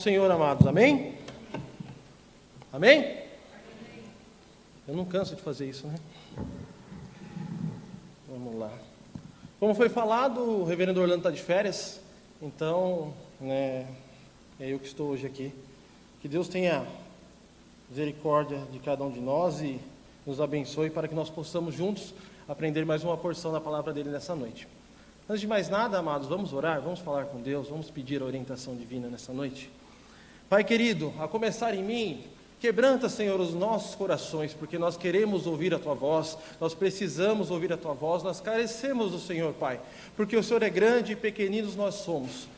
Senhor, amados, amém? Amém? Eu não canso de fazer isso, né? Vamos lá. Como foi falado, o reverendo Orlando está de férias, então, é eu que estou hoje aqui. Que Deus tenha misericórdia de cada um de nós e nos abençoe para que nós possamos juntos aprender mais uma porção da palavra dele nessa noite. Antes de mais nada, amados, vamos orar, vamos falar com Deus, vamos pedir a orientação divina nessa noite. Pai querido, a começar em mim, quebranta, Senhor, os nossos corações, porque nós queremos ouvir a Tua voz, nós precisamos ouvir a Tua voz, nós carecemos do Senhor, Pai, porque o Senhor é grande e pequeninos nós somos.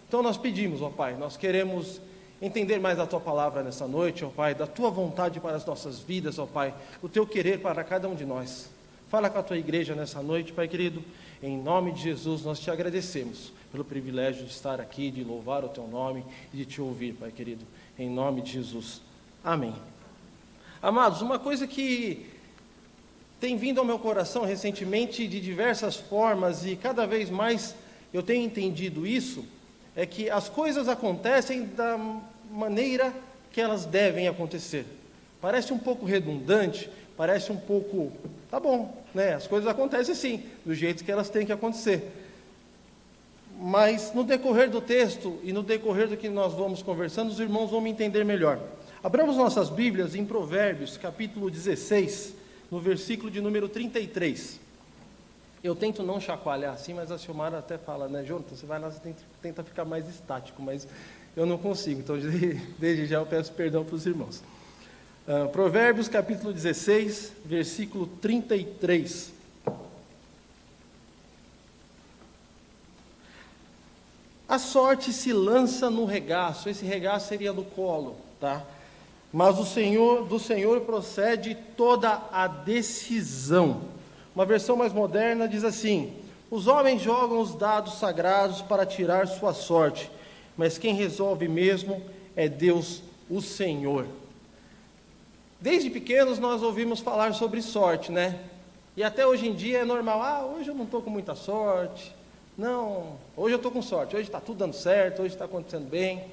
Então nós pedimos, ó Pai, nós queremos entender mais a Tua palavra nessa noite, ó Pai, da Tua vontade para as nossas vidas, ó Pai, o Teu querer para cada um de nós. Fala com a Tua igreja nessa noite, Pai querido, em nome de Jesus nós Te agradecemos pelo privilégio de estar aqui, de louvar o Teu nome e de Te ouvir, Pai querido, em nome de Jesus. Amém. Amados, uma coisa que tem vindo ao meu coração recentemente de diversas formas e cada vez mais eu tenho entendido isso, é que as coisas acontecem da maneira que elas devem acontecer. Parece um pouco redundante, parece um pouco, tá bom, né? As coisas acontecem sim, do jeito que elas têm que acontecer. Mas no decorrer do texto e no decorrer do que nós vamos conversando, os irmãos vão me entender melhor. Abramos nossas Bíblias em Provérbios, capítulo 16, no versículo de número 33. Eu tento não chacoalhar assim, mas a Silmara até fala, né, Jonathan, você vai lá, você tenta ficar mais estático, mas eu não consigo, então desde já eu peço perdão para os irmãos. Provérbios, capítulo 16, versículo 33. A sorte se lança no regaço, esse regaço seria no colo, tá? Mas do Senhor procede toda a decisão. Uma versão mais moderna diz assim: os homens jogam os dados sagrados para tirar sua sorte, mas quem resolve mesmo é Deus, o Senhor. Desde pequenos nós ouvimos falar sobre sorte, né? E até hoje em dia é normal, hoje eu não estou com muita sorte. Não, hoje eu estou com sorte, hoje está tudo dando certo, hoje está acontecendo bem,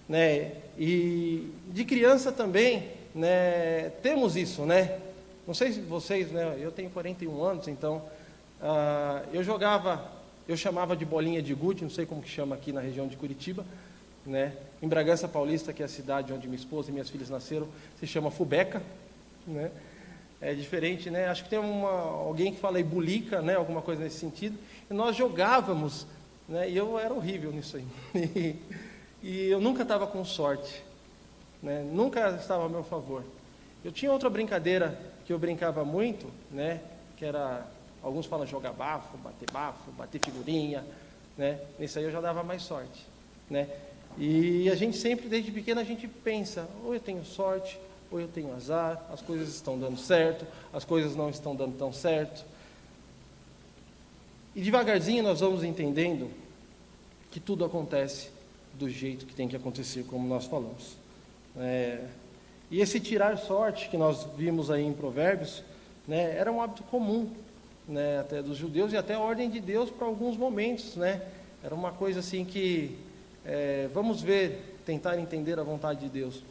né? E de criança também, né, temos isso, né? Não sei se vocês, né, eu tenho 41 anos, então eu chamava de bolinha de gude, não sei como que chama aqui na região de Curitiba, né? Em Bragança Paulista, que é a cidade onde minha esposa e minhas filhas nasceram, se chama fubeca, né? É diferente, né? Acho que tem alguém que fala bulica, né? Alguma coisa nesse sentido. E nós jogávamos, né? E eu era horrível nisso aí. E eu nunca estava com sorte, né? Nunca estava a meu favor. Eu tinha outra brincadeira que eu brincava muito, né? Que era, alguns falam jogar bafo, bater figurinha, né? Nesse aí eu já dava mais sorte, né? E a gente sempre, desde pequeno, a gente pensa, ou eu tenho sorte, ou eu tenho azar, as coisas estão dando certo, as coisas não estão dando tão certo. E devagarzinho nós vamos entendendo que tudo acontece do jeito que tem que acontecer, como nós falamos. E esse tirar sorte que nós vimos aí em Provérbios, né, era um hábito comum, né, até dos judeus e até a ordem de Deus para alguns momentos, né? Era uma coisa assim que, vamos ver, tentar entender a vontade de Deus.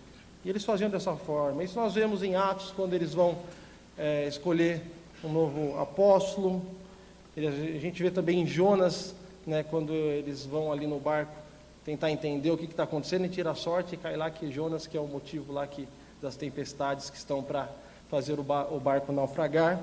E eles faziam dessa forma. Isso nós vemos em Atos, quando eles vão escolher um novo apóstolo. A gente vê também em Jonas, né, quando eles vão ali no barco tentar entender o que está acontecendo e tira a sorte e cai lá que Jonas, que é o motivo lá das tempestades que estão para fazer o barco naufragar.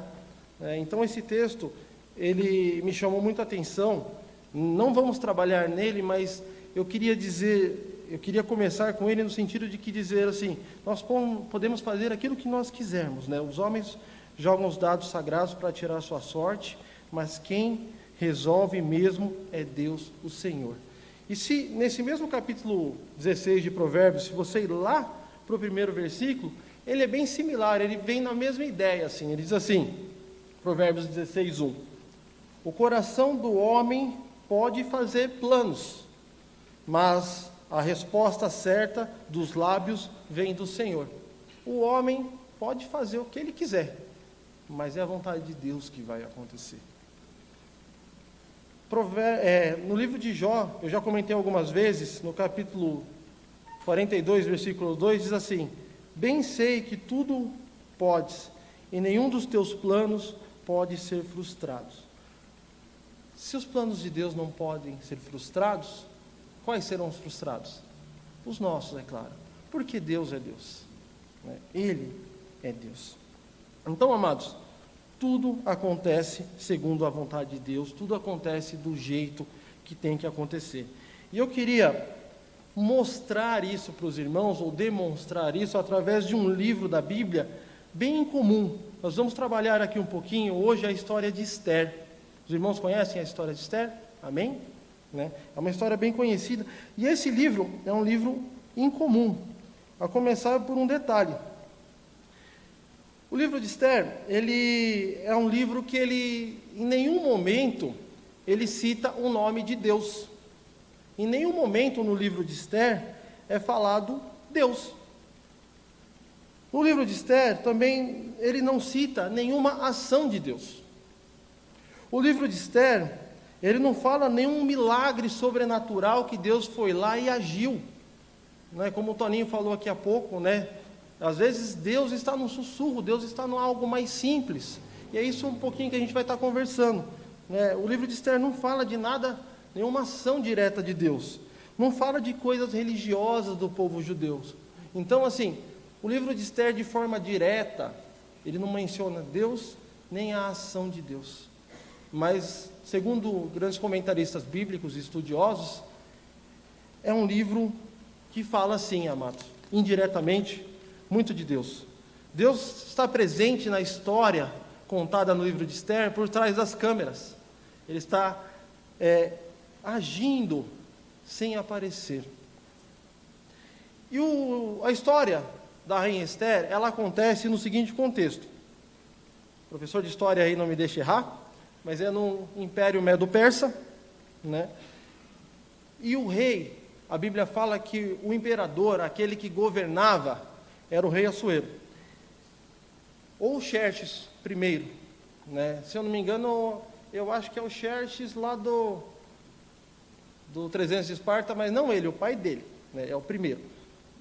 Então esse texto, ele me chamou muita atenção. Não vamos trabalhar nele, mas eu queria começar com ele no sentido de que dizer assim, nós podemos fazer aquilo que nós quisermos, né? Os homens jogam os dados sagrados para tirar a sua sorte, mas quem resolve mesmo é Deus, o Senhor. E se nesse mesmo capítulo 16 de Provérbios, se você ir lá para o primeiro versículo, ele é bem similar, ele vem na mesma ideia, assim, ele diz assim, Provérbios 16, 1, o coração do homem pode fazer planos, mas a resposta certa dos lábios vem do Senhor. O homem pode fazer o que ele quiser, mas é a vontade de Deus que vai acontecer. No livro de Jó, eu já comentei algumas vezes, no capítulo 42, versículo 2, diz assim: bem sei que tudo podes, e nenhum dos teus planos pode ser frustrado. Se os planos de Deus não podem ser frustrados, quais serão os frustrados? Os nossos, é claro. Porque Deus é Deus. Ele é Deus. Então, amados, tudo acontece segundo a vontade de Deus, tudo acontece do jeito que tem que acontecer. E eu queria mostrar isso para os irmãos, ou demonstrar isso, através de um livro da Bíblia bem comum. Nós vamos trabalhar aqui um pouquinho hoje a história de Esther. Os irmãos conhecem a história de Esther? Amém? É uma história bem conhecida. E esse livro é um livro incomum, a começar por um detalhe. O livro de Esther, ele é um livro que em nenhum momento, ele cita o nome de Deus. Em nenhum momento no livro de Esther é falado Deus. No livro de Esther também ele não cita nenhuma ação de Deus. O livro de Esther, ele não fala nenhum milagre sobrenatural que Deus foi lá e agiu. Não é como o Toninho falou aqui há pouco, né? Às vezes Deus está no sussurro, Deus está no algo mais simples. E é isso um pouquinho que a gente vai estar conversando. O livro de Esther não fala de nada, nenhuma ação direta de Deus. Não fala de coisas religiosas do povo judeu. Então, assim, o livro de Esther, de forma direta, ele não menciona Deus, nem a ação de Deus. Mas, segundo grandes comentaristas bíblicos e estudiosos, é um livro que fala assim, amados, indiretamente, muito de Deus. Deus está presente na história contada no livro de Esther por trás das câmeras. Ele está agindo sem aparecer. E a história da rainha Esther, ela acontece no seguinte contexto. O professor de história aí não me deixa errar, mas é no Império Medo-Persa, né? E o rei, a Bíblia fala que o imperador, aquele que governava, era o rei Assuero. Ou Xerxes I, né? Se eu não me engano, eu acho que é o Xerxes lá do 300 de Esparta, mas não ele, o pai dele, né? É o primeiro,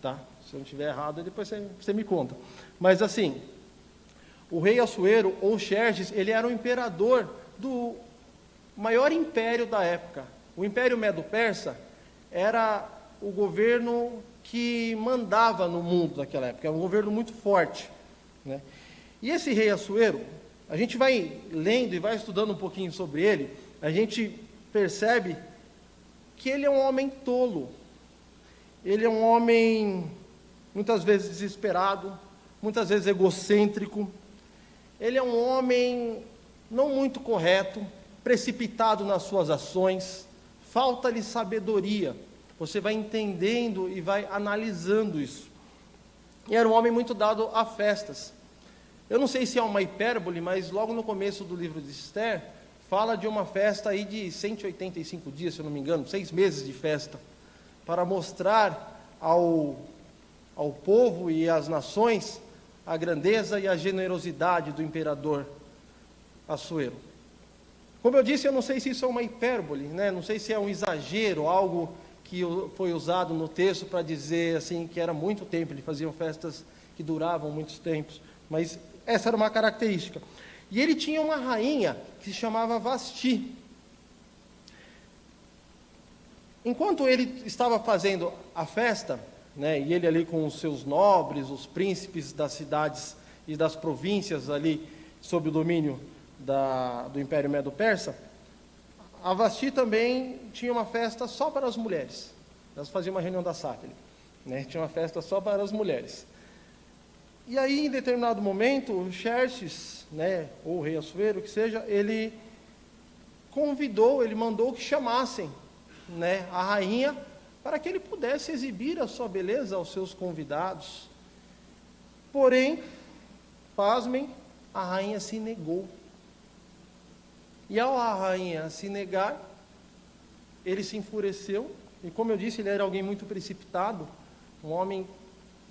tá? Se eu não estiver errado, depois você me conta. Mas assim, o rei Assuero, ou Xerxes, ele era o imperador do maior império da época. O Império Medo-Persa era o governo que mandava no mundo daquela época, era um governo muito forte, né? E esse rei Assuero, a gente vai lendo e vai estudando um pouquinho sobre ele, a gente percebe que ele é um homem tolo, ele é um homem muitas vezes desesperado, muitas vezes egocêntrico, ele é um homem não muito correto, precipitado nas suas ações, falta-lhe sabedoria. Você vai entendendo e vai analisando isso. E era um homem muito dado a festas. Eu não sei se é uma hipérbole, mas logo no começo do livro de Esther, fala de uma festa aí de 185 dias, se eu não me engano, 6 meses de festa, para mostrar ao povo e às nações a grandeza e a generosidade do imperador Assuero. Como eu disse, eu não sei se isso é uma hipérbole, né? Não sei se é um exagero, algo que foi usado no texto para dizer assim que era muito tempo, eles faziam festas que duravam muitos tempos, mas essa era uma característica. E ele tinha uma rainha que se chamava Vasti. Enquanto ele estava fazendo a festa, né, e ele ali com os seus nobres, os príncipes das cidades e das províncias ali sob o domínio do Império Medo-Persa, a Vasti também tinha uma festa só para as mulheres. Elas faziam uma reunião da sátira, né? Tinha uma festa só para as mulheres. E aí, em determinado momento, o Xerxes, né, ou o rei Assuero, que seja, ele mandou que chamassem, né, a rainha para que ele pudesse exibir a sua beleza aos seus convidados. Porém, pasmem, a rainha se negou. E ao a rainha se negar, ele se enfureceu, e como eu disse, ele era alguém muito precipitado, um homem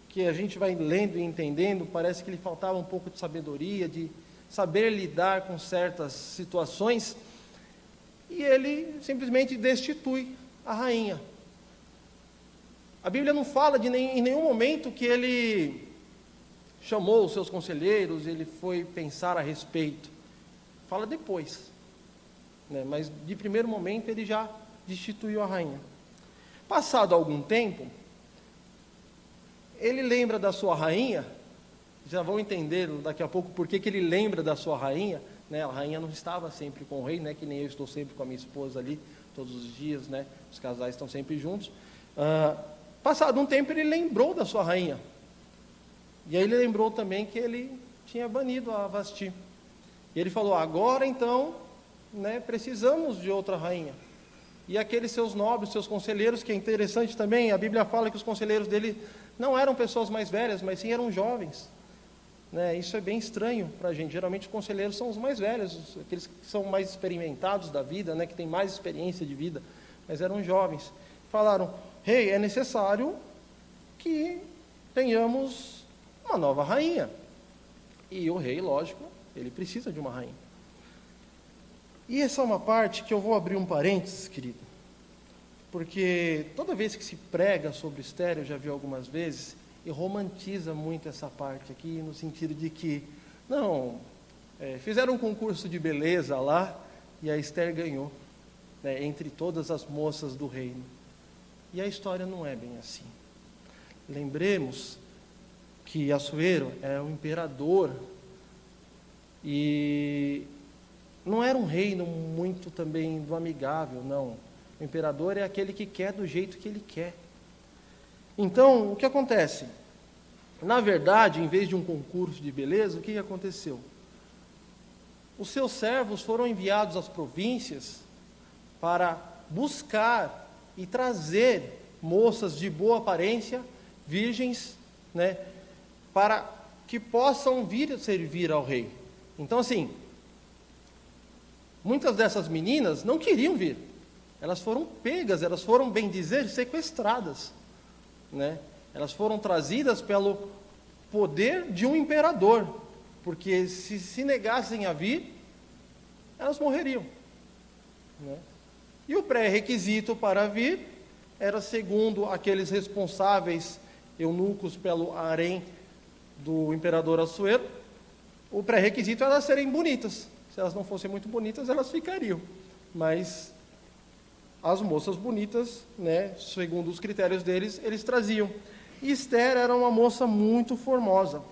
que a gente vai lendo e entendendo, parece que lhe faltava um pouco de sabedoria, de saber lidar com certas situações, e ele simplesmente destitui a rainha. A Bíblia não fala em nenhum momento que ele chamou os seus conselheiros, ele foi pensar a respeito. Fala depois, né? Mas de primeiro momento ele já destituiu a rainha. Passado algum tempo, ele lembra da sua rainha, já vão entender daqui a pouco por que ele lembra da sua rainha, né? A rainha não estava sempre com o rei, né? Que nem eu estou sempre com a minha esposa ali, todos os dias, né? Os casais estão sempre juntos. Passado um tempo ele lembrou da sua rainha, e aí ele lembrou também que ele tinha banido a Vasti, e ele falou, agora então, né, precisamos de outra rainha. E aqueles seus nobres, seus conselheiros, que é interessante também, a Bíblia fala que os conselheiros dele não eram pessoas mais velhas, mas sim eram jovens, né? Isso é bem estranho para a gente. Geralmente os conselheiros são os mais velhos, aqueles que são mais experimentados da vida, né, que têm mais experiência de vida, mas eram jovens. Falaram, rei, é necessário que tenhamos uma nova rainha. E o rei, lógico, ele precisa de uma rainha. E essa é uma parte que eu vou abrir um parênteses, querido, porque toda vez que se prega sobre Esther, eu já vi algumas vezes, e romantiza muito essa parte aqui, no sentido de que, fizeram um concurso de beleza lá, e a Esther ganhou, né, entre todas as moças do reino. E a história não é bem assim. Lembremos que Assuero é um imperador, e não era um reino muito também do amigável, não. O imperador é aquele que quer do jeito que ele quer. Então, o que acontece? Na verdade, em vez de um concurso de beleza, o que aconteceu? Os seus servos foram enviados às províncias para buscar e trazer moças de boa aparência, virgens, né, para que possam vir a servir ao rei. Então, assim, muitas dessas meninas não queriam vir. Elas foram pegas, elas foram, bem dizer, sequestradas, né? Elas foram trazidas pelo poder de um imperador, porque se negassem a vir, elas morreriam, né? E o pré-requisito para vir era, segundo aqueles responsáveis eunucos pelo harém do imperador Assuero, o pré-requisito era elas serem bonitas. Se elas não fossem muito bonitas, elas ficariam. Mas as moças bonitas, né, segundo os critérios deles, eles traziam. E Esther era uma moça muito formosa.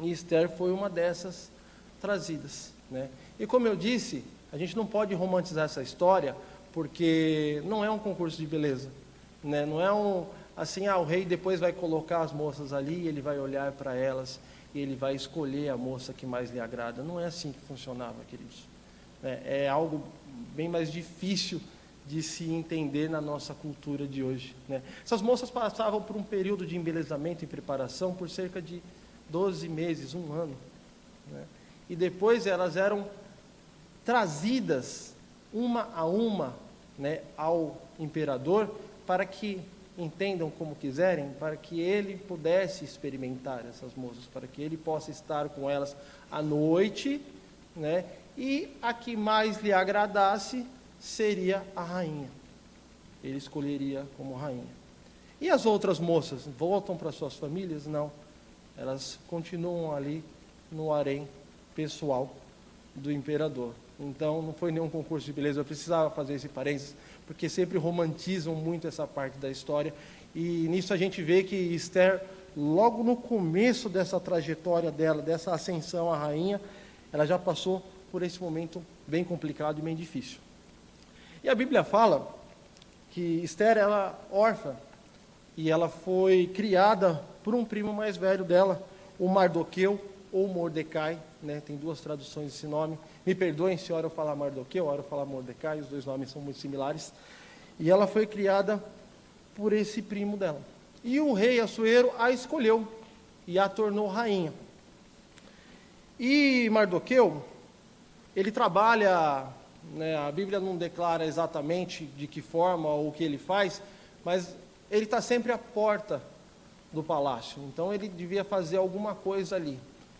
E Esther foi uma dessas trazidas, né? E como eu disse, a gente não pode romantizar essa história, porque não é um concurso de beleza, né? Não é assim, o rei depois vai colocar as moças ali, ele vai olhar para elas, e ele vai escolher a moça que mais lhe agrada. Não é assim que funcionava, queridos. É algo bem mais difícil de se entender na nossa cultura de hoje, né? Essas moças passavam por um período de embelezamento e preparação por cerca de 12 meses, um ano, né? E depois elas eram trazidas uma a uma, né, ao imperador, para que entendam como quiserem, para que ele pudesse experimentar essas moças, para que ele possa estar com elas à noite, né, e a que mais lhe agradasse seria a rainha. Ele escolheria como rainha. E as outras moças voltam para suas famílias? Não. Elas continuam ali no harém pessoal do imperador. Então, não foi nenhum concurso de beleza. Eu precisava fazer esse parênteses, porque sempre romantizam muito essa parte da história. E nisso a gente vê que Esther, logo no começo dessa trajetória dela, dessa ascensão à rainha, ela já passou por esse momento bem complicado e bem difícil. E a Bíblia fala que Esther era órfã, e ela foi criada por um primo mais velho dela, o Mardoqueu, ou Mordecai, né? Tem duas traduções desse nome. Me perdoem se hora eu falar Mardoqueu, hora eu falar Mordecai, os dois nomes são muito similares. E ela foi criada por esse primo dela. E o rei Assuero a escolheu e a tornou rainha. E Mardoqueu, ele trabalha, né, a Bíblia não declara exatamente de que forma ou o que ele faz, mas ele está sempre à porta do palácio. Então ele devia fazer alguma coisa ali.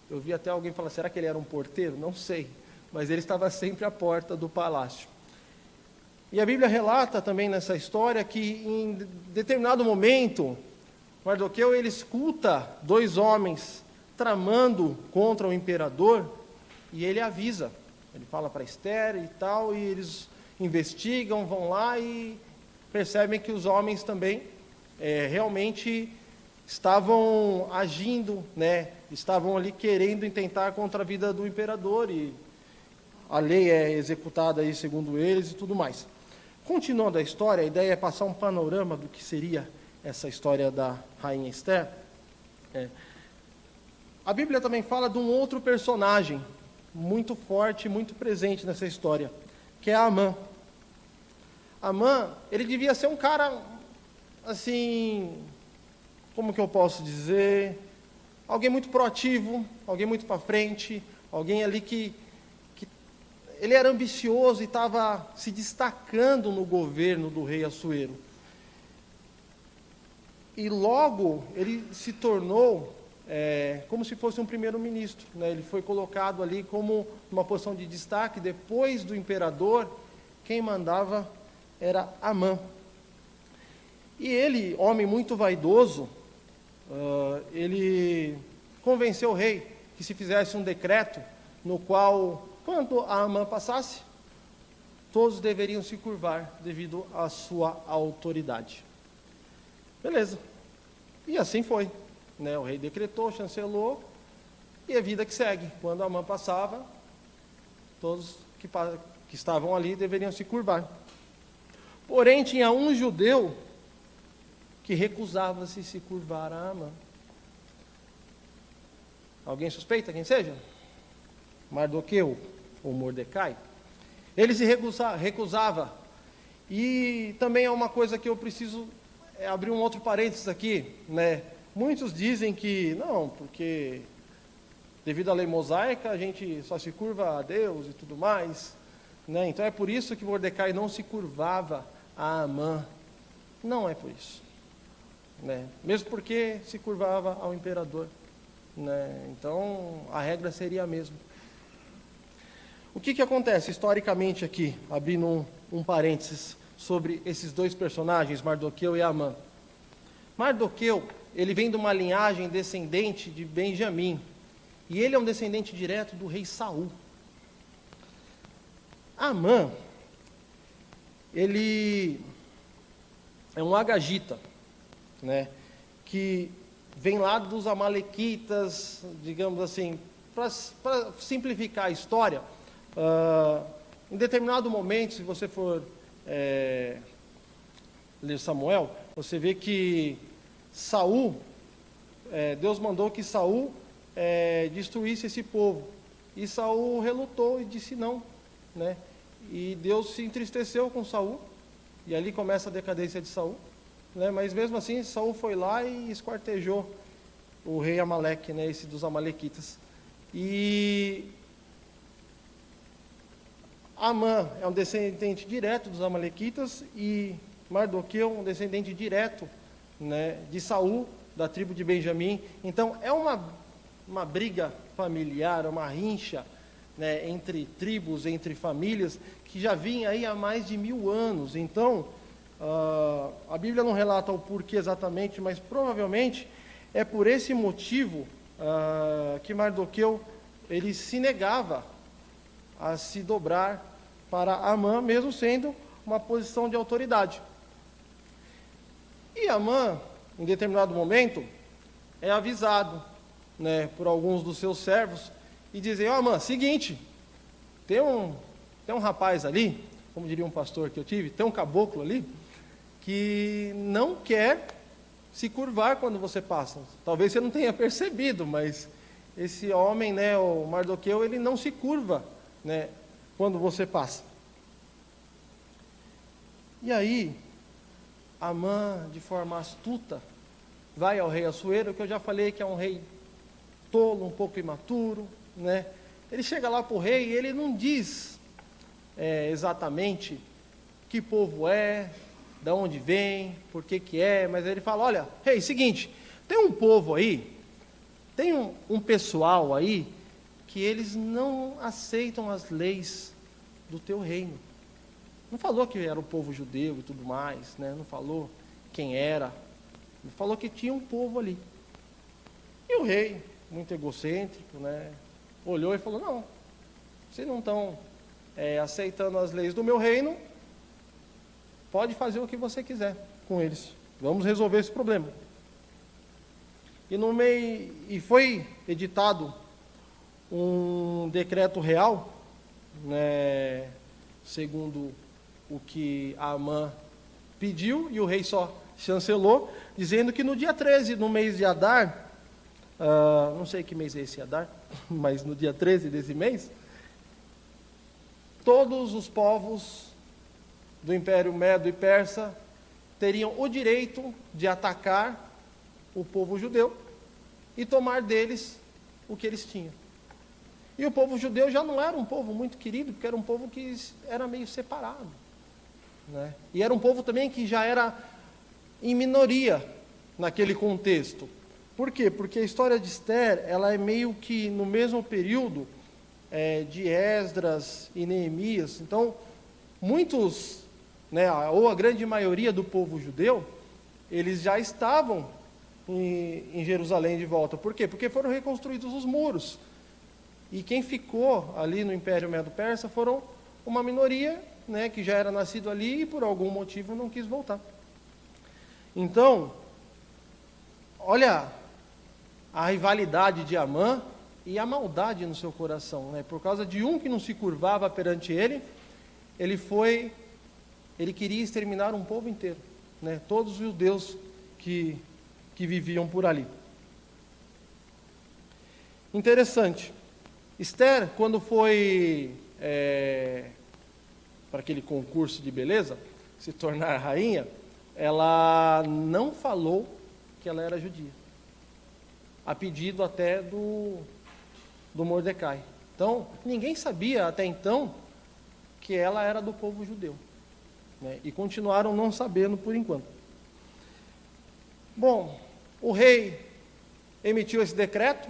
Eu vi até alguém falar, será que ele era um porteiro? Não sei, mas ele estava sempre à porta do palácio. E a Bíblia relata também nessa história que em determinado momento, Mardoqueu ele escuta dois homens tramando contra o imperador e ele avisa. Ele fala para Esther e tal, e eles investigam, vão lá e percebem que os homens também realmente estavam agindo, né? Estavam ali querendo intentar contra a vida do imperador, e a lei é executada aí segundo eles e tudo mais. Continuando a história, a ideia é passar um panorama do que seria essa história da rainha Esther. A Bíblia também fala de um outro personagem muito forte, muito presente nessa história, que é Amã. Amã, ele devia ser um cara, assim, como que eu posso dizer? Alguém muito proativo, alguém muito para frente, alguém ali que ele era ambicioso e estava se destacando no governo do rei Assuero. E logo ele se tornou como se fosse um primeiro-ministro, né? Ele foi colocado ali como uma posição de destaque. Depois do imperador, quem mandava era Amã. E ele, homem muito vaidoso, ele convenceu o rei que se fizesse um decreto no qual, quando a Amã passasse, todos deveriam se curvar devido à sua autoridade. Beleza. E assim foi. O rei decretou, chancelou, e a vida que segue. Quando Amã passava, todos que estavam ali deveriam se curvar. Porém, tinha um judeu que recusava-se se curvar a Amã. Alguém suspeita quem seja? Mardoqueu ou Mordecai? Ele se recusava. E também é uma coisa que eu preciso abrir um outro parênteses aqui, né? Muitos dizem que, não, porque devido à lei mosaica a gente só se curva a Deus e tudo mais, né? Então é por isso que Mordecai não se curvava a Amã. Não é por isso, né? Mesmo porque se curvava ao imperador, né? Então a regra seria a mesma. O que acontece historicamente aqui, abrindo um parênteses sobre esses dois personagens, Mardoqueu e Amã. Mardoqueu, ele vem de uma linhagem descendente de Benjamim, e ele é um descendente direto do rei Saul. Amã, ele é um agagita, né, que vem lá dos amalequitas, digamos assim, para simplificar a história. Em determinado momento, se você for ler Samuel, você vê que Saul, Deus mandou que Saul destruísse esse povo, e Saul relutou e disse não, né? E Deus se entristeceu com Saul, e ali começa a decadência de Saul, né? Mas mesmo assim Saul foi lá e esquartejou o rei Amaleque, né? Esse dos amalequitas. E Amã é um descendente direto dos amalequitas, e Mardoqueu um descendente direto, né, de Saul, da tribo de Benjamim. Então é uma briga familiar, uma rincha, né, entre tribos, entre famílias, que já vinha aí há mais de 1000 anos. Então a Bíblia não relata o porquê exatamente, mas provavelmente é por esse motivo que Mardoqueu ele se negava a se dobrar para Amã, mesmo sendo uma posição de autoridade. E Amã, em determinado momento, é avisado, né, por alguns dos seus servos, e dizem: Amã, seguinte, tem um rapaz ali, como diria um pastor que eu tive, tem um caboclo ali, que não quer se curvar quando você passa. Talvez você não tenha percebido, mas esse homem, né, o Mardoqueu, ele não se curva, né, quando você passa. E aí, Amã, de forma astuta, vai ao rei Assuero, que eu já falei que é um rei tolo, um pouco imaturo, né? Ele chega lá para o rei e ele não diz exatamente que povo é, de onde vem, por que é, mas ele fala: olha, rei, seguinte, tem um povo aí, tem um pessoal aí, que eles não aceitam as leis do teu reino. Não falou que era o povo judeu e tudo mais, né? Não falou quem era. Ele falou que tinha um povo ali. E o rei, muito egocêntrico, né? Olhou e falou, não, vocês não estão aceitando as leis do meu reino, pode fazer o que você quiser com eles. Vamos resolver esse problema. E foi editado um decreto real, né, segundo o que Amã pediu, e o rei só chancelou, dizendo que no dia 13, no mês de Adar, não sei que mês é esse Adar, mas no dia 13 desse mês, todos os povos do Império Medo e Persa teriam o direito de atacar o povo judeu e tomar deles o que eles tinham. E o povo judeu já não era um povo muito querido, porque era um povo que era meio separado, né? E era um povo também que já era em minoria naquele contexto. Por quê? Porque a história de Esther, ela é meio que no mesmo período de Esdras e Neemias. Então, muitos, né, ou a grande maioria do povo judeu, eles já estavam em Jerusalém de volta. Por quê? Porque foram reconstruídos os muros. E quem ficou ali no Império Medo-Persa foram uma minoria, né, que já era nascido ali e por algum motivo não quis voltar. Então, olha a rivalidade de Amã e a maldade no seu coração, né? Por causa de um que não se curvava perante ele, ele queria exterminar um povo inteiro, né? Todos os judeus que viviam por ali. Interessante. Esther, quando foi para aquele concurso de beleza, se tornar rainha, ela não falou que ela era judia, a pedido até do Mordecai. Então, ninguém sabia até então que ela era do povo judeu, né? E continuaram não sabendo por enquanto. Bom, o rei emitiu esse decreto,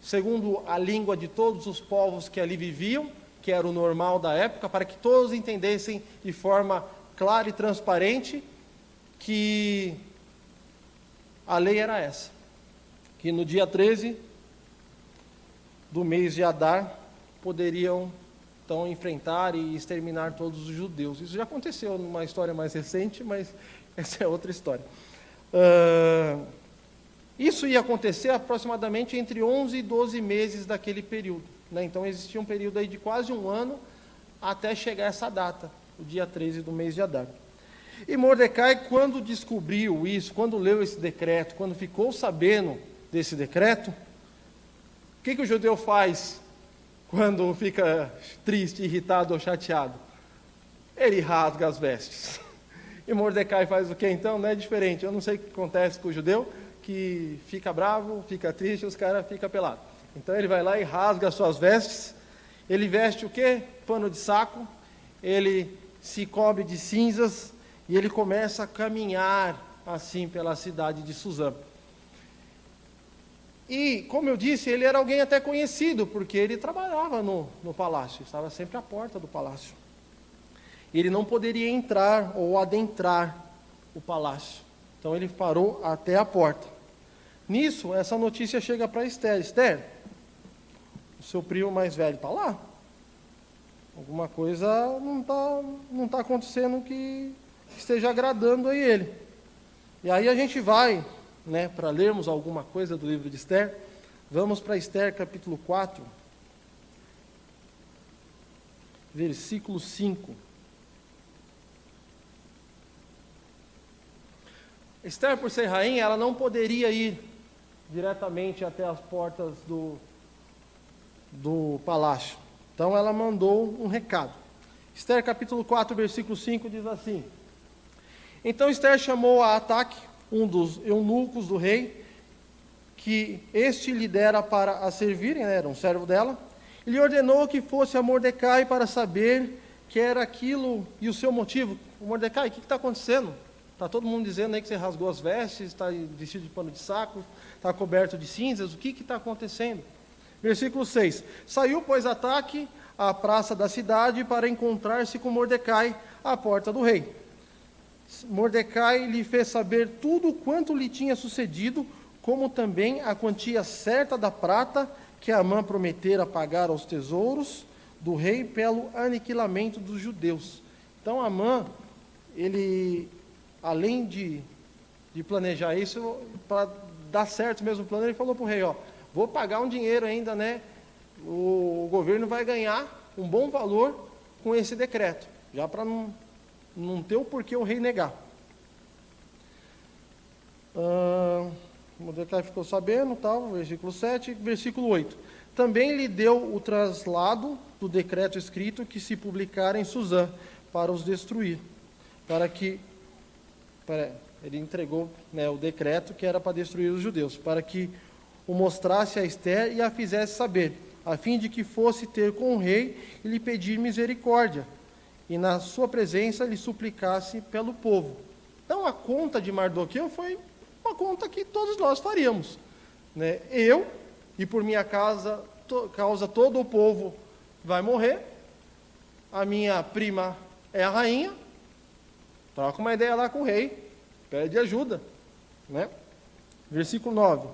segundo a língua de todos os povos que ali viviam, que era o normal da época, para que todos entendessem de forma clara e transparente que a lei era essa, que no dia 13 do mês de Adar poderiam então enfrentar e exterminar todos os judeus. Isso já aconteceu numa história mais recente, mas essa é outra história. Isso ia acontecer aproximadamente entre 11 e 12 meses daquele período, né? Então existia um período aí de quase um ano até chegar essa data, o dia 13 do mês de Adar. E Mordecai, quando descobriu isso, quando leu esse decreto, quando ficou sabendo desse decreto, o que o judeu faz quando fica triste, irritado ou chateado? Ele rasga as vestes. E Mordecai faz o que então? Não é diferente. Eu não sei o que acontece com o judeu, que fica bravo, fica triste, os caras ficam pelados. Então ele vai lá e rasga as suas vestes. Ele veste o quê? Pano de saco. Ele se cobre de cinzas e ele começa a caminhar assim pela cidade de Suzã. E, como eu disse, ele era alguém até conhecido, porque ele trabalhava no palácio, estava sempre à porta do palácio. Ele não poderia entrar ou adentrar o palácio. Então ele parou até a porta. Nisso, essa notícia chega para Esther. Esther, o seu primo mais velho está lá? Alguma coisa não está acontecendo que esteja agradando a ele. E aí a gente vai, né, para lermos alguma coisa do livro de Esther. Vamos para Esther capítulo 4, versículo 5. Esther, por ser rainha, ela não poderia ir diretamente até as portas do palácio. Então ela mandou um recado. Esther capítulo 4, versículo 5 diz assim: Então Esther chamou a Ataque, um dos eunucos do rei, que este lhe dera para a servirem, né, era um servo dela, e lhe ordenou que fosse a Mordecai para saber que era aquilo e o seu motivo. Mordecai, o que está acontecendo? Está todo mundo dizendo aí que você rasgou as vestes, está vestido de pano de saco, está coberto de cinzas, o que está acontecendo? Versículo 6. Saiu, pois, Ataque à praça da cidade para encontrar-se com Mordecai, à porta do rei. Mordecai lhe fez saber tudo quanto lhe tinha sucedido, como também a quantia certa da prata que Amã prometera pagar aos tesouros do rei pelo aniquilamento dos judeus. Então Amã, ele, além de planejar isso, para dar certo mesmo o plano, ele falou para o rei, vou pagar um dinheiro ainda, né? O governo vai ganhar um bom valor com esse decreto, já para não ter o porquê o rei negar. Mordecai ficou sabendo, tal, versículo 7, versículo 8. Também lhe deu o traslado do decreto escrito que se publicara em Suzã, para os destruir, ele entregou, né, o decreto que era para destruir os judeus, para que o mostrasse a Ester e a fizesse saber, a fim de que fosse ter com o rei e lhe pedir misericórdia, e na sua presença lhe suplicasse pelo povo. Então a conta de Mardoqueu foi uma conta que todos nós faríamos, né? Eu, e por minha causa todo o povo vai morrer, a minha prima é a rainha, troca uma ideia lá com o rei, pede ajuda, né? Versículo 9.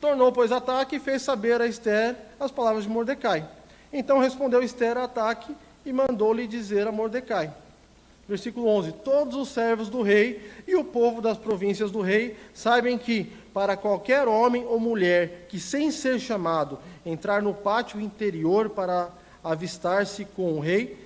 Tornou, pois, Ataque e fez saber a Ester as palavras de Mordecai. Então respondeu Ester a Ataque e mandou-lhe dizer a Mordecai. Versículo 11. Todos os servos do rei e o povo das províncias do rei sabem que, para qualquer homem ou mulher que, sem ser chamado, entrar no pátio interior para avistar-se com o rei,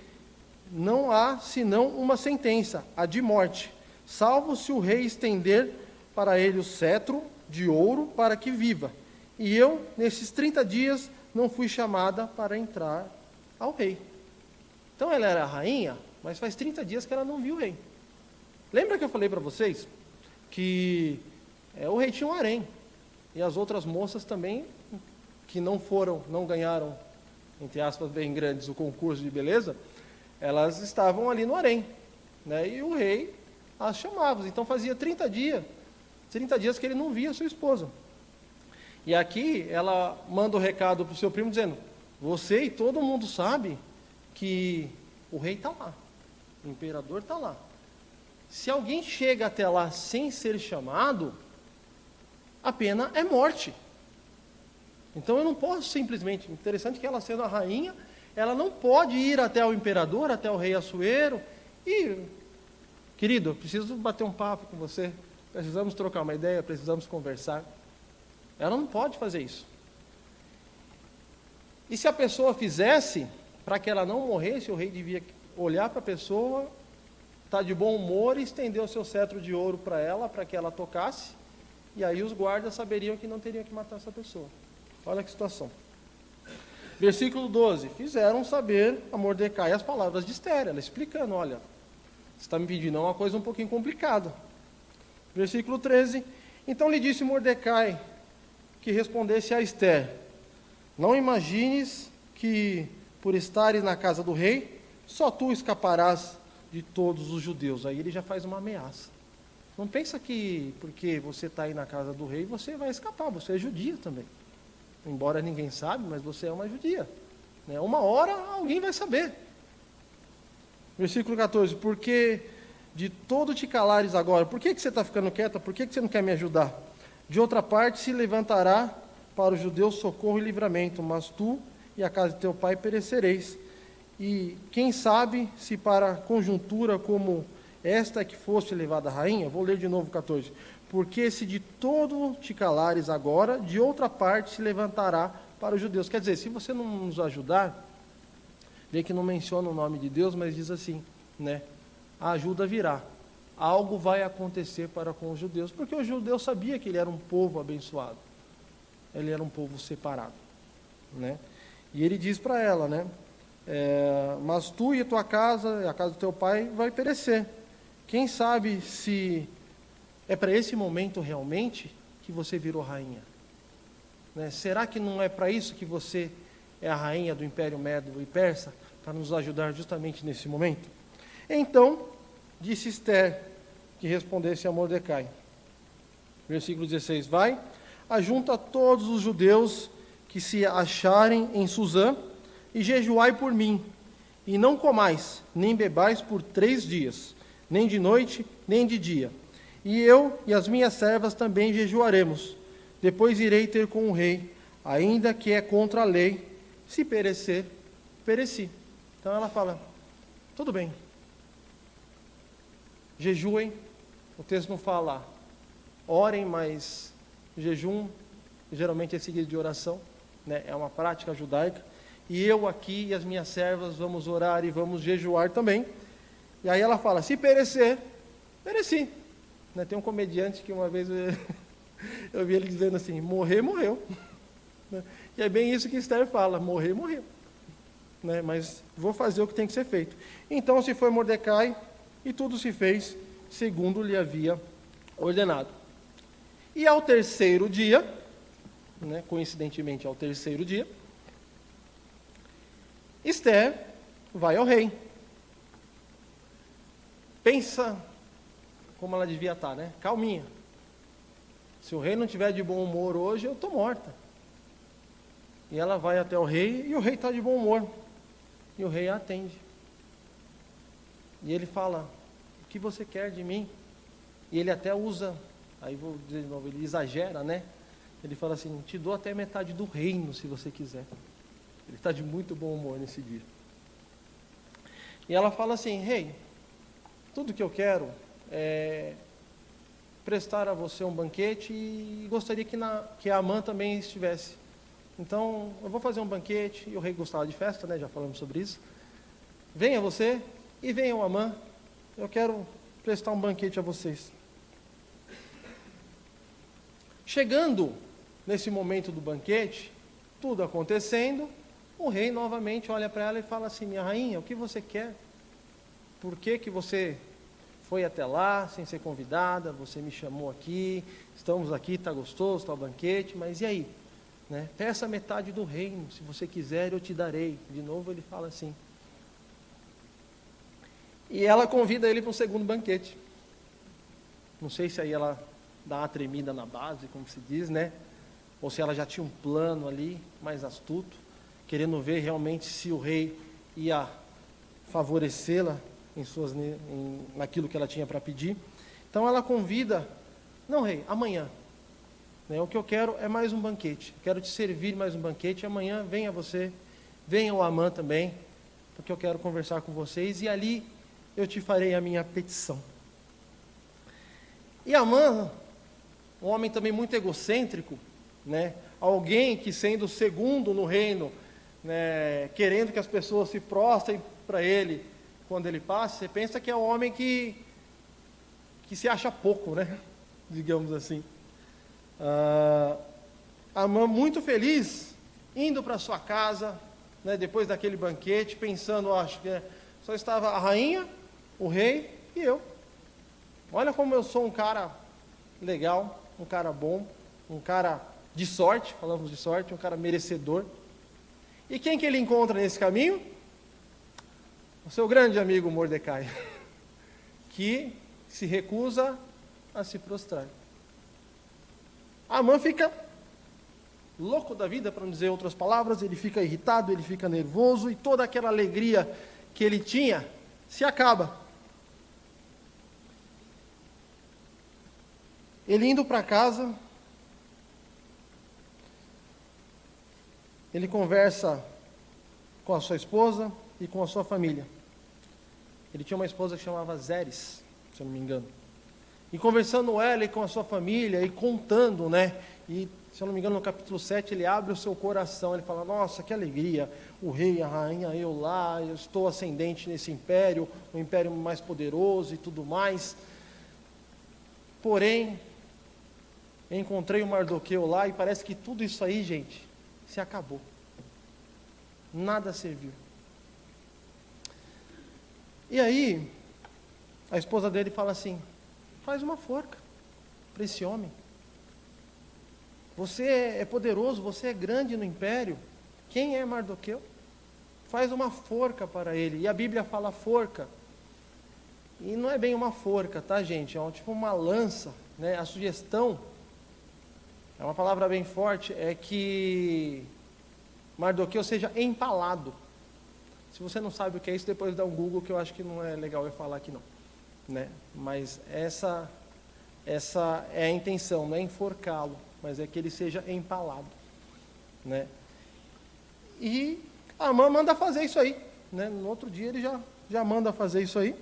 não há senão uma sentença, a de morte, salvo se o rei estender para ele o cetro de ouro para que viva. E eu, nesses 30 dias, não fui chamada para entrar ao rei. Então ela era a rainha, mas faz 30 dias que ela não viu o rei. Lembra que eu falei para vocês que o rei tinha um harém, e as outras moças também, que não ganharam, entre aspas, bem grandes, o concurso de beleza, elas estavam ali no harém, né? E o rei as chamava. Então fazia 30 dias que ele não via a sua esposa. E aqui ela manda o recado para o seu primo dizendo, você e todo mundo sabe que o rei está lá, o imperador está lá. Se alguém chega até lá sem ser chamado, a pena é morte. Então eu não posso simplesmente, interessante que ela sendo a rainha, ela não pode ir até o imperador, até o rei Assuero, e, querido, eu preciso bater um papo com você, precisamos trocar uma ideia, precisamos conversar. Ela não pode fazer isso. E se a pessoa fizesse, para que ela não morresse, o rei devia olhar para a pessoa, estar de bom humor e estender o seu cetro de ouro para ela, para que ela tocasse, e aí os guardas saberiam que não teriam que matar essa pessoa. Olha que situação. Versículo 12. Fizeram saber a Mordecai as palavras de Ester, ela explicando, olha, você está me pedindo uma coisa um pouquinho complicada. Versículo 13. Então lhe disse Mordecai que respondesse a Ester, não imagines que por estares na casa do rei, só tu escaparás de todos os judeus. Aí ele já faz uma ameaça. Não pensa que porque você está aí na casa do rei, você vai escapar, você é judia também. Embora ninguém sabe, mas você é uma judia, né? Uma hora alguém vai saber. Versículo 14, porque de todo te calares agora, por que você está ficando quieta? Por que você não quer me ajudar? De outra parte se levantará para os judeus socorro e livramento, mas tu e a casa de teu pai perecereis. E quem sabe se para conjuntura como esta que foste levada a rainha, vou ler de novo 14, porque se de todo te calares agora, de outra parte se levantará para os judeus. Quer dizer, se você não nos ajudar, vê que não menciona o nome de Deus, mas diz assim, né? A ajuda virá. Algo vai acontecer para com os judeus, porque o judeu sabia que ele era um povo abençoado. Ele era um povo separado, né? E ele diz para ela, né? Mas tu e a tua casa, e a casa do teu pai, vai perecer. Quem sabe se é para esse momento realmente que você virou rainha? Né? Será que não é para isso que você é a rainha do Império Médio e Persa? Para nos ajudar justamente nesse momento? Então, disse Ester que respondesse a Mordecai. Versículo 16. Vai, ajunta todos os judeus que se acharem em Suzã e jejuai por mim. e não comais, nem bebais por 3 dias, nem de noite, nem de dia. E eu e as minhas servas também jejuaremos. Depois irei ter com o rei, ainda que é contra a lei, se perecer, pereci. Então ela fala, tudo bem, jejuem, o texto não fala, orem, mas jejum geralmente é seguido de oração, né? É uma prática judaica, e eu aqui e as minhas servas vamos orar e vamos jejuar também. E aí ela fala, se perecer, pereci. Né? Tem um comediante que uma vez eu vi ele dizendo assim, morrer, morreu. Né? E é bem isso que Esther fala, morrer, morreu. Né? Mas vou fazer o que tem que ser feito. Então se foi Mordecai, e tudo se fez segundo lhe havia ordenado. E ao terceiro dia, né, coincidentemente ao terceiro dia, Esther vai ao rei. Pensa como ela devia estar, né? Calminha. Se o rei não tiver de bom humor hoje, eu estou morta. E ela vai até o rei, e o rei está de bom humor. E o rei a atende. E ele fala, o que você quer de mim? E ele até usa, aí vou dizer de novo, ele exagera, né? Ele fala assim, te dou até metade do reino, se você quiser. Ele está de muito bom humor nesse dia. E ela fala assim, rei, tudo que eu quero é prestar a você um banquete e gostaria que a Amã também estivesse. Então, eu vou fazer um banquete, e o rei gostava de festa, né? Já falamos sobre isso. Venha você e venha o Amã, eu quero prestar um banquete a vocês. Chegando nesse momento do banquete, tudo acontecendo, o rei novamente olha para ela e fala assim, minha rainha, o que você quer? Por que que você foi até lá sem ser convidada? Você me chamou aqui, estamos aqui, está gostoso, está o banquete, mas e aí? Né? Peça metade do reino, se você quiser eu te darei. De novo ele fala assim. E ela convida ele para um segundo banquete. Não sei se aí ela dá uma tremida na base, como se diz, né? Ou se ela já tinha um plano ali, mais astuto, querendo ver realmente se o rei ia favorecê-la naquilo que ela tinha para pedir. Então ela convida, não rei, amanhã. Né, o que eu quero é mais um banquete. Quero te servir mais um banquete. Amanhã venha você, venha o Amã também, porque eu quero conversar com vocês e ali eu te farei a minha petição. E Amã, um homem também muito egocêntrico, né? Alguém que sendo o segundo no reino, né, querendo que as pessoas se prostrem para ele quando ele passa, você pensa que é um homem que se acha pouco, né? Digamos assim. Amã muito feliz, indo para sua casa, né, depois daquele banquete, pensando, acho que só estava a rainha, o rei e eu. Olha como eu sou um cara legal, um cara bom, um cara de sorte, falamos de sorte, um cara merecedor. E quem que ele encontra nesse caminho? O seu grande amigo Mordecai, que se recusa a se prostrar. Amã fica louco da vida, para não dizer outras palavras, ele fica irritado, ele fica nervoso, e toda aquela alegria que ele tinha se acaba. Ele indo para casa, ele conversa com a sua esposa e com a sua família. Ele tinha uma esposa que chamava Zeres, se eu não me engano. E conversando ela e com a sua família e contando, né? E, se eu não me engano, no capítulo 7, ele abre o seu coração, ele fala, nossa, que alegria, o rei, a rainha, eu lá, eu estou ascendente nesse império, o império mais poderoso e tudo mais. Porém, encontrei o Mardoqueu lá e parece que tudo isso aí, gente, se acabou. Nada serviu. E aí, a esposa dele fala assim, faz uma forca para esse homem. Você é poderoso, você é grande no império. Quem é Mardoqueu? Faz uma forca para ele. E a Bíblia fala forca. E não é bem uma forca, tá, gente? É tipo uma lança, né? A sugestão, é uma palavra bem forte, é que Mardoqueu seja empalado. Se você não sabe o que é isso, depois dá um Google, que eu acho que não é legal eu falar aqui não. Né? Mas essa é a intenção, não é enforcá-lo, mas é que ele seja empalado. Né? E Amã manda fazer isso aí. Né? No outro dia ele já manda fazer isso aí.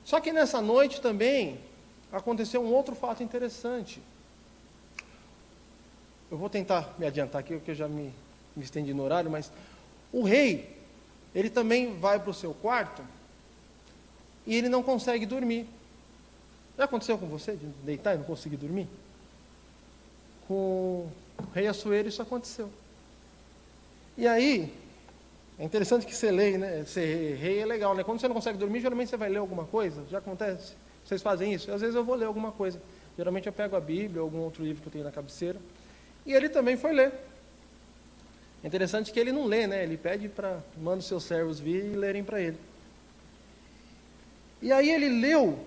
Só que nessa noite também aconteceu um outro fato interessante. Eu vou tentar me adiantar aqui, porque eu já me estendi no horário, mas o rei, ele também vai para o seu quarto e ele não consegue dormir. Já aconteceu com você, de deitar e não conseguir dormir? Com o rei Assuero isso aconteceu. E aí, é interessante que você leia, né? Ser rei é legal, né? Quando você não consegue dormir, geralmente você vai ler alguma coisa. Já acontece? Vocês fazem isso? Às vezes eu vou ler alguma coisa. Geralmente eu pego a Bíblia ou algum outro livro que eu tenho na cabeceira. E ele também foi ler. É interessante que ele não lê, né? Ele pede manda os seus servos vir e lerem para ele. E aí ele leu,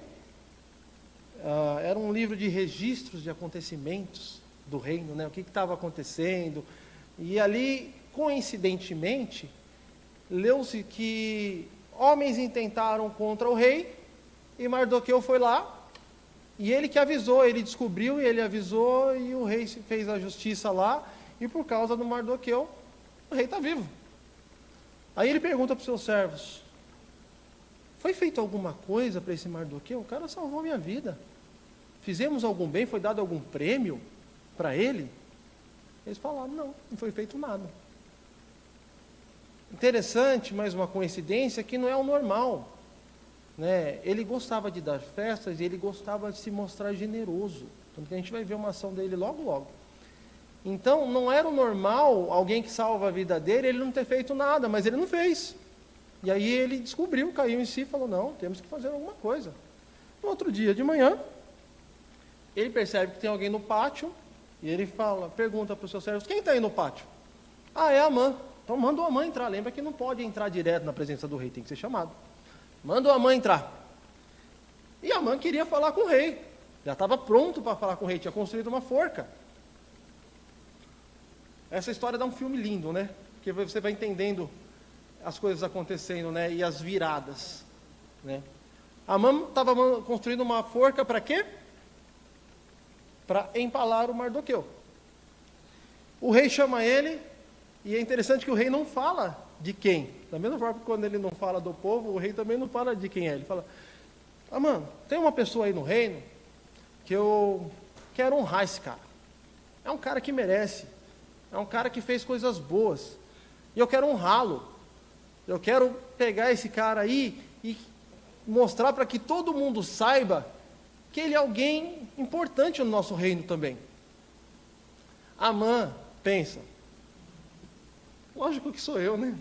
era um livro de registros de acontecimentos do reino, né? O que estava acontecendo. E ali, coincidentemente, leu-se que homens intentaram contra o rei, e Mardoqueu foi lá, e ele que avisou, ele descobriu e ele avisou, e o rei fez a justiça lá, e por causa do Mardoqueu, o rei está vivo. Aí ele pergunta para os seus servos, foi feito alguma coisa para esse Mardoqueu? O cara salvou minha vida. Fizemos algum bem? Foi dado algum prêmio para ele? Eles falaram, não foi feito nada. Interessante, mais uma coincidência, que não é o normal. Né? Ele gostava de dar festas e ele gostava de se mostrar generoso. Tanto que a gente vai ver uma ação dele logo, logo. Então, não era o normal alguém que salva a vida dele, ele não ter feito nada, mas ele não fez. E aí ele descobriu, caiu em si e falou, não, temos que fazer alguma coisa. No outro dia de manhã, ele percebe que tem alguém no pátio, e ele pergunta para os seus servos, quem está aí no pátio? Ah, é Amã. Então manda o Amã entrar. Lembra que não pode entrar direto na presença do rei, tem que ser chamado. Manda o Amã entrar. E Amã queria falar com o rei. Já estava pronto para falar com o rei, tinha construído uma forca. Essa história dá um filme lindo, né? Porque você vai entendendo as coisas acontecendo, né? E as viradas, né? Amã estava construindo uma forca para quê? Para empalar o Mardoqueu. O rei chama ele, e é interessante que o rei não fala de quem. Da mesma forma que quando ele não fala do povo, o rei também não fala de quem é. Ele fala, Amã, tem uma pessoa aí no reino que eu quero honrar esse cara. É um cara que merece. É um cara que fez coisas boas. E eu quero honrá-lo. Eu quero pegar esse cara aí e mostrar para que todo mundo saiba que ele é alguém importante no nosso reino também. Amã pensa, lógico que sou eu, né?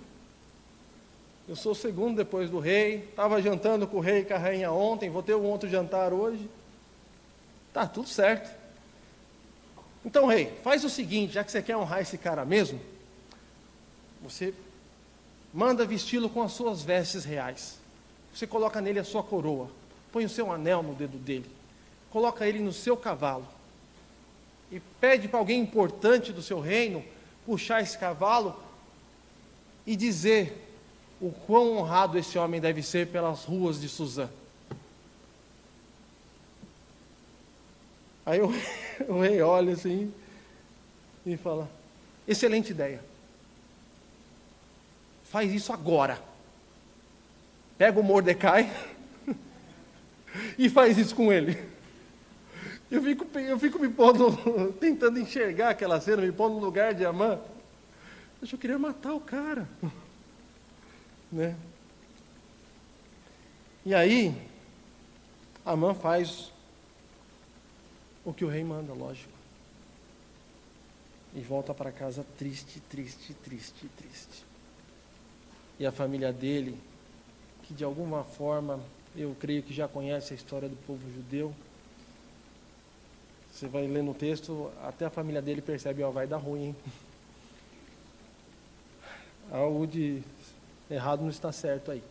Eu sou o segundo depois do rei, estava jantando com o rei e com a rainha ontem, vou ter um outro jantar hoje. Tá, tudo certo. Então, rei, faz o seguinte, já que você quer honrar esse cara mesmo, você manda vesti-lo com as suas vestes reais. Você coloca nele a sua coroa, põe o seu anel no dedo dele, coloca ele no seu cavalo e pede para alguém importante do seu reino puxar esse cavalo e dizer o quão honrado esse homem deve ser pelas ruas de Suzã. Aí o rei olha assim e fala, excelente ideia. Faz isso agora. Pega o Mordecai e faz isso com ele. Eu fico me pondo, tentando enxergar aquela cena, me pondo no lugar de Amã. Eu queria matar o cara. Né? E aí, Amã faz o que o rei manda, lógico. E volta para casa triste, triste, triste, triste. E a família dele, que de alguma forma, eu creio que já conhece a história do povo judeu, você vai ler no texto, até a família dele percebe, ó, vai dar ruim, hein? Algo de errado não está certo aí.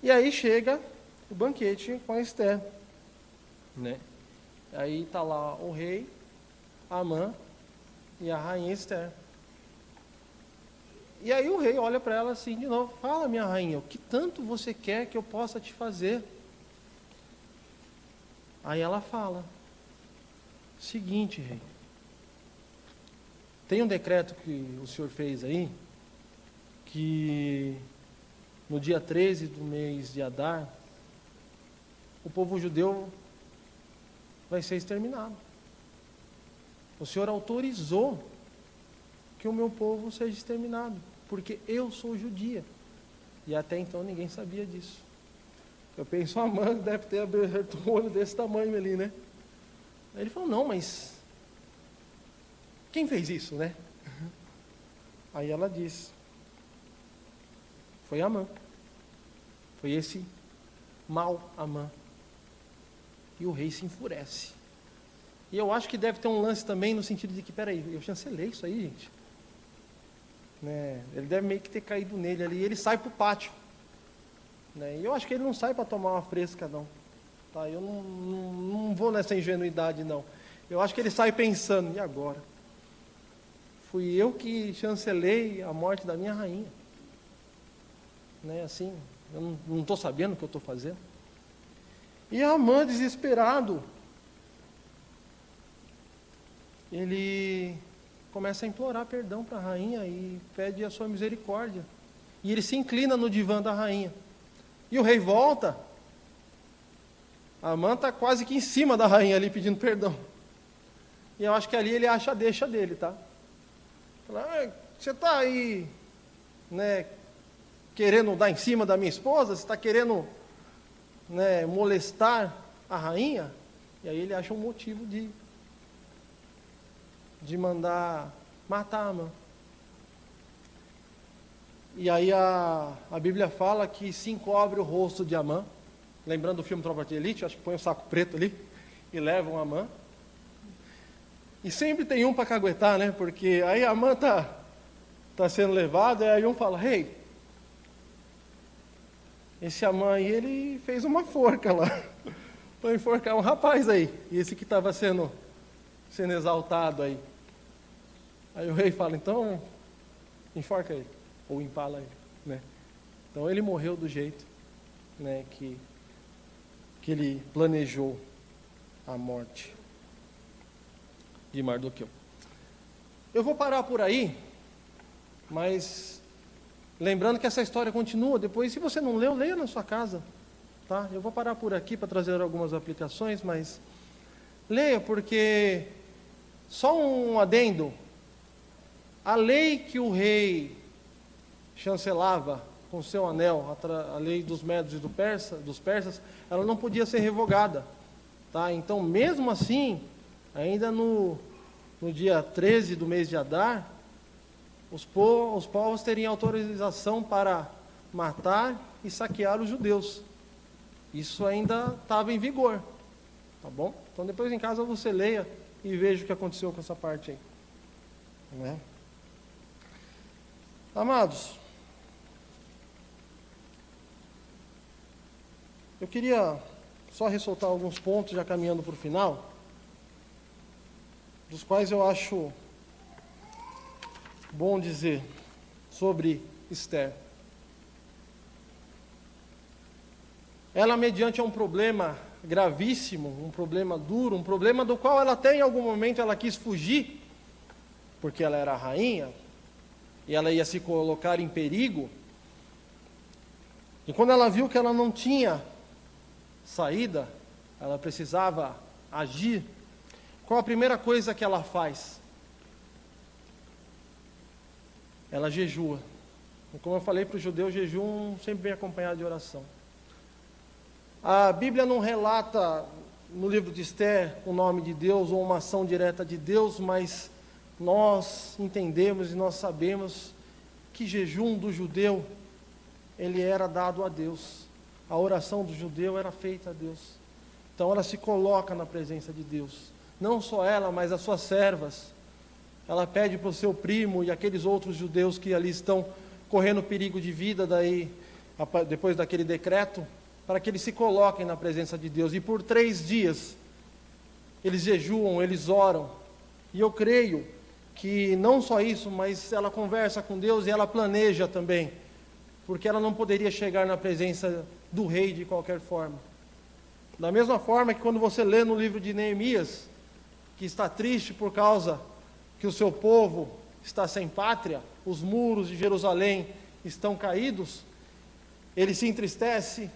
E aí chega o banquete com a Esther, né? Aí está lá o rei, Amã e a rainha Esther. E aí o rei olha para ela assim de novo, fala, minha rainha, o que tanto você quer que eu possa te fazer? Aí ela fala, seguinte, rei, tem um decreto que o senhor fez aí, que no dia 13 do mês de Adar, o povo judeu vai ser exterminado. O senhor autorizou que o meu povo seja exterminado, porque eu sou judia. E até então ninguém sabia disso. Eu penso, a Amã deve ter aberto um olho desse tamanho ali, né? Aí ele falou, não, mas quem fez isso, né? Aí ela diz, foi Amã. Foi esse mau Amã. E o rei se enfurece. E eu acho que deve ter um lance também no sentido de que, peraí, eu chancelei isso aí, gente. Né? Ele deve meio que ter caído nele ali. E ele sai para o pátio. Né? E eu acho que ele não sai para tomar uma fresca, não. Tá? Eu não vou nessa ingenuidade, não. Eu acho que ele sai pensando, e agora? Fui eu que chancelei a morte da minha rainha. Né? Assim, eu não estou sabendo o que eu estou fazendo. E Amã, desesperado, ele começa a implorar perdão para a rainha e pede a sua misericórdia. E ele se inclina no divã da rainha. E o rei volta. Amã está quase que em cima da rainha ali pedindo perdão. E eu acho que ali ele acha a deixa dele, tá? Fala, você está aí, né, querendo dar em cima da minha esposa? Você está querendo, né, molestar a rainha? E aí ele acha um motivo de mandar matar Amã. E aí a Bíblia fala que se encobre o rosto de Amã, lembrando do filme Tropa de Elite, acho que põe um saco preto ali e levam Amã. E sempre tem um para caguetar, né? Porque aí Amã tá sendo levado, e aí um fala, rei, esse Amã aí, ele fez uma forca lá, para enforcar um rapaz aí, e esse que estava sendo exaltado aí. Aí o rei fala, então, enforca ele, ou empala ele, né? Então ele morreu do jeito, né, que ele planejou a morte de Mardoqueu. Eu vou parar por aí, mas lembrando que essa história continua depois. Se você não leu, leia na sua casa, tá? Eu vou parar por aqui para trazer algumas aplicações, mas leia, porque só um adendo. A lei que o rei chancelava com seu anel, a lei dos Medos e dos persas, ela não podia ser revogada, tá? Então, mesmo assim, ainda no dia 13 do mês de Adar, os povos teriam autorização para matar e saquear os judeus. Isso ainda estava em vigor, tá bom? Então depois em casa você leia e veja o que aconteceu com essa parte aí, né? Amados, eu queria só ressaltar alguns pontos, já caminhando para o final, dos quais eu acho bom dizer sobre Esther. Ela, mediante um problema gravíssimo, um problema duro, um problema do qual ela até em algum momento ela quis fugir, porque ela era a rainha, e ela ia se colocar em perigo, e quando ela viu que ela não tinha saída, ela precisava agir, qual a primeira coisa que ela faz? Ela jejua. E como eu falei para o judeu, jejum sempre vem acompanhado de oração. A Bíblia não relata no livro de Esther o nome de Deus ou uma ação direta de Deus, mas nós entendemos e nós sabemos que jejum do judeu, ele era dado a Deus. A oração do judeu era feita a Deus. Então ela se coloca na presença de Deus. Não só ela, mas as suas servas. Ela pede para o seu primo e aqueles outros judeus que ali estão correndo perigo de vida depois daquele decreto, para que eles se coloquem na presença de Deus. E por 3 dias, eles jejuam, eles oram. E eu creio que não só isso, mas ela conversa com Deus e ela planeja também, porque ela não poderia chegar na presença do rei de qualquer forma. Da mesma forma que quando você lê no livro de Neemias, que está triste por causa que o seu povo está sem pátria, os muros de Jerusalém estão caídos, ele se entristece,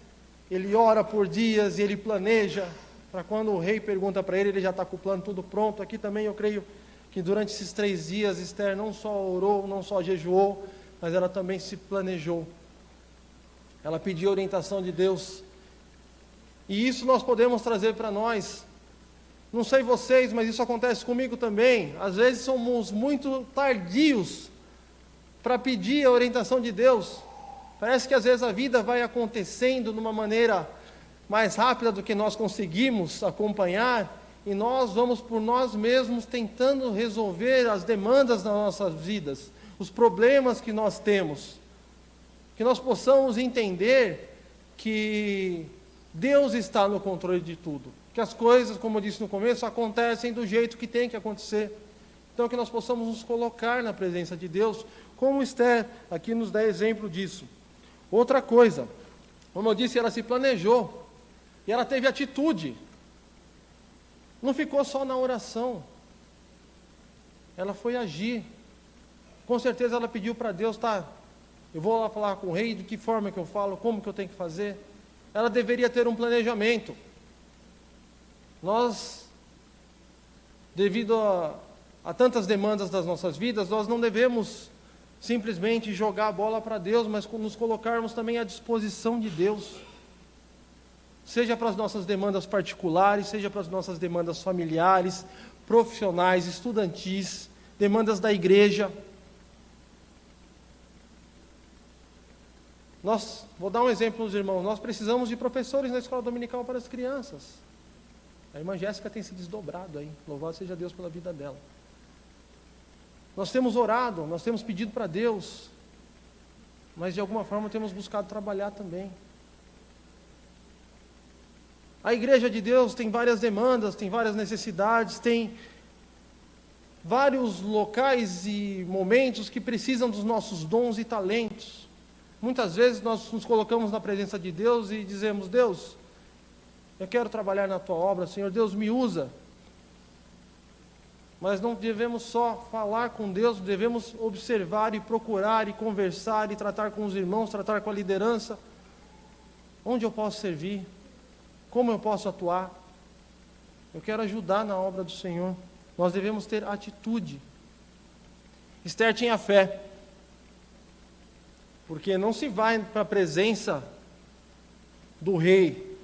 ele ora por dias e ele planeja, para quando o rei pergunta para ele, ele já está com o plano tudo pronto. Aqui também eu creio que durante esses 3 dias Esther não só orou, não só jejuou, mas ela também se planejou. Ela pediu orientação de Deus. E isso nós podemos trazer para nós. Não sei vocês, mas isso acontece comigo também. Às vezes somos muito tardios para pedir a orientação de Deus. Parece que às vezes a vida vai acontecendo de uma maneira mais rápida do que nós conseguimos acompanhar, e nós vamos por nós mesmos tentando resolver as demandas das nossas vidas, os problemas que nós temos. Que nós possamos entender que Deus está no controle de tudo, que as coisas, como eu disse no começo, acontecem do jeito que tem que acontecer. Então que nós possamos nos colocar na presença de Deus, como Esther aqui nos dá exemplo disso. Outra coisa, como eu disse, ela se planejou, e ela teve atitude, não ficou só na oração, ela foi agir. Com certeza ela pediu para Deus, tá, eu vou lá falar com o rei, de que forma que eu falo, como que eu tenho que fazer. Ela deveria ter um planejamento. Nós, devido a tantas demandas das nossas vidas, nós não devemos simplesmente jogar a bola para Deus, mas nos colocarmos também à disposição de Deus. Seja para as nossas demandas particulares, seja para as nossas demandas familiares, profissionais, estudantis, demandas da igreja. Vou dar um exemplo aos irmãos, nós precisamos de professores na escola dominical para as crianças. A irmã Jéssica tem se desdobrado aí, louvado seja Deus pela vida dela. Nós temos orado, nós temos pedido para Deus, mas de alguma forma temos buscado trabalhar também. A igreja de Deus tem várias demandas, tem várias necessidades, tem vários locais e momentos que precisam dos nossos dons e talentos. Muitas vezes nós nos colocamos na presença de Deus e dizemos: Deus, eu quero trabalhar na tua obra, Senhor, Deus me usa. Mas não devemos só falar com Deus, devemos observar e procurar e conversar e tratar com os irmãos, tratar com a liderança. Onde eu posso servir? Como eu posso atuar? Eu quero ajudar na obra do Senhor. Nós devemos ter atitude. Esther tinha fé, porque não se vai para a presença do rei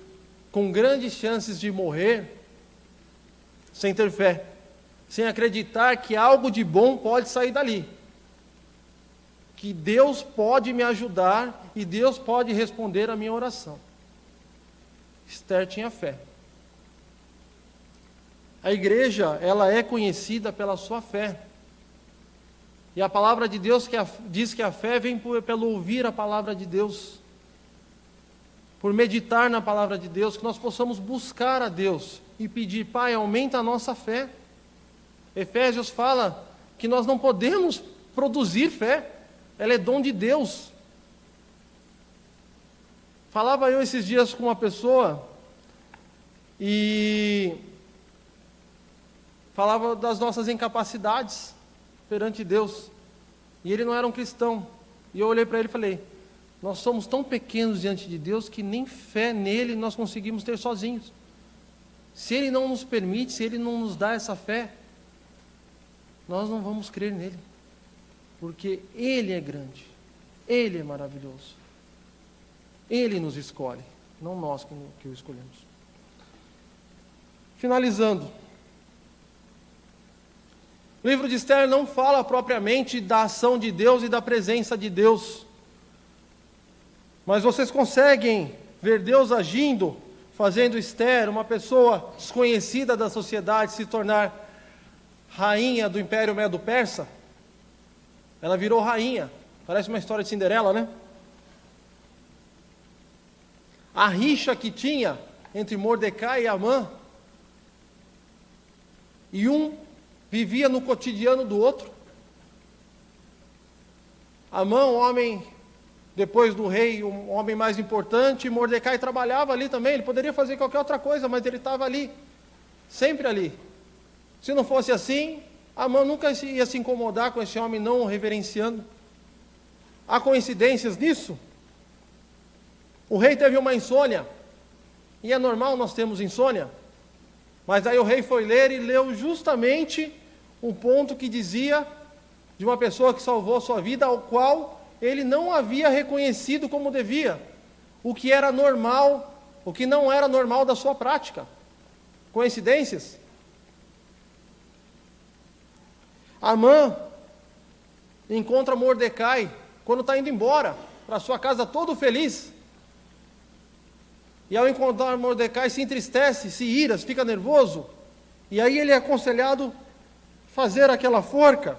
com grandes chances de morrer sem ter fé, sem acreditar que algo de bom pode sair dali, que Deus pode me ajudar e Deus pode responder a minha oração. Esther tinha fé. A igreja, ela é conhecida pela sua fé. E a palavra de Deus diz que a fé vem pelo ouvir a palavra de Deus, por meditar na palavra de Deus, que nós possamos buscar a Deus e pedir: Pai, aumenta a nossa fé. Efésios fala que nós não podemos produzir fé, ela é dom de Deus. Falava eu esses dias com uma pessoa e falava das nossas incapacidades perante Deus, e ele não era um cristão, e eu olhei para ele e falei: nós somos tão pequenos diante de Deus que nem fé nele nós conseguimos ter sozinhos. Se ele não nos permite, se ele não nos dá essa fé, nós não vamos crer nele, porque ele é grande, ele é maravilhoso, ele nos escolhe, não nós que o escolhemos. Finalizando, o livro de Esther não fala propriamente da ação de Deus e da presença de Deus, mas vocês conseguem ver Deus agindo, fazendo Esther, uma pessoa desconhecida da sociedade, se tornar rainha do Império Medo-Persa? Ela virou rainha, parece uma história de Cinderela, né? A rixa que tinha entre Mordecai e Amã, e um vivia no cotidiano do outro. Amã, um homem, depois do rei, um homem mais importante, Mordecai trabalhava ali também, ele poderia fazer qualquer outra coisa, mas ele estava ali, sempre ali. Se não fosse assim, Amã nunca ia se incomodar com esse homem não o reverenciando. Há coincidências nisso? O rei teve uma insônia, e é normal nós termos insônia, mas aí o rei foi ler e leu justamente um ponto que dizia de uma pessoa que salvou a sua vida, ao qual ele não havia reconhecido como devia, o que era normal, o que não era normal da sua prática. Coincidências? Amã encontra Mordecai quando está indo embora para sua casa todo feliz, e ao encontrar Mordecai se entristece, se ira, fica nervoso, e aí ele é aconselhado fazer aquela forca.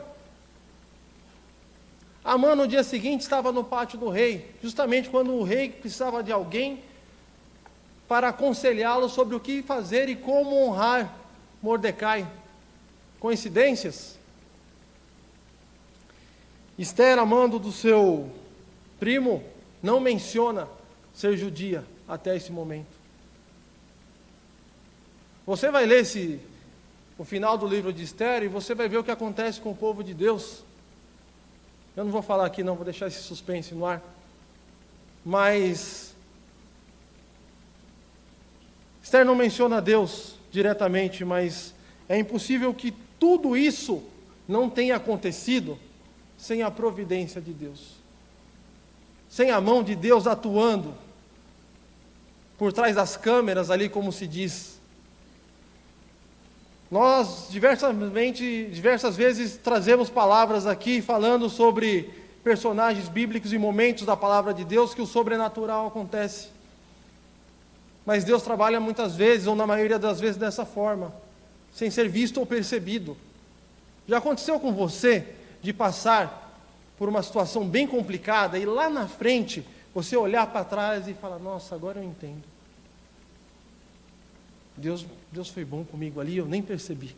Amã no dia seguinte estava no pátio do rei, justamente quando o rei precisava de alguém para aconselhá-lo sobre o que fazer e como honrar Mordecai. Coincidências? Esther, amando do seu primo, não menciona ser judia até esse momento. Você vai ler o final do livro de Esther e você vai ver o que acontece com o povo de Deus. Eu não vou falar aqui não, vou deixar esse suspense no ar. Mas Esther não menciona Deus diretamente, mas é impossível que tudo isso não tenha acontecido sem a providência de Deus, sem a mão de Deus atuando por trás das câmeras ali, como se diz. Nós diversas vezes trazemos palavras aqui falando sobre personagens bíblicos e momentos da palavra de Deus que o sobrenatural acontece. Mas Deus trabalha muitas vezes, ou na maioria das vezes dessa forma, sem ser visto ou percebido. Já aconteceu com você de passar por uma situação bem complicada e lá na frente você olhar para trás e falar: nossa, agora eu entendo. Deus foi bom comigo ali, eu nem percebi.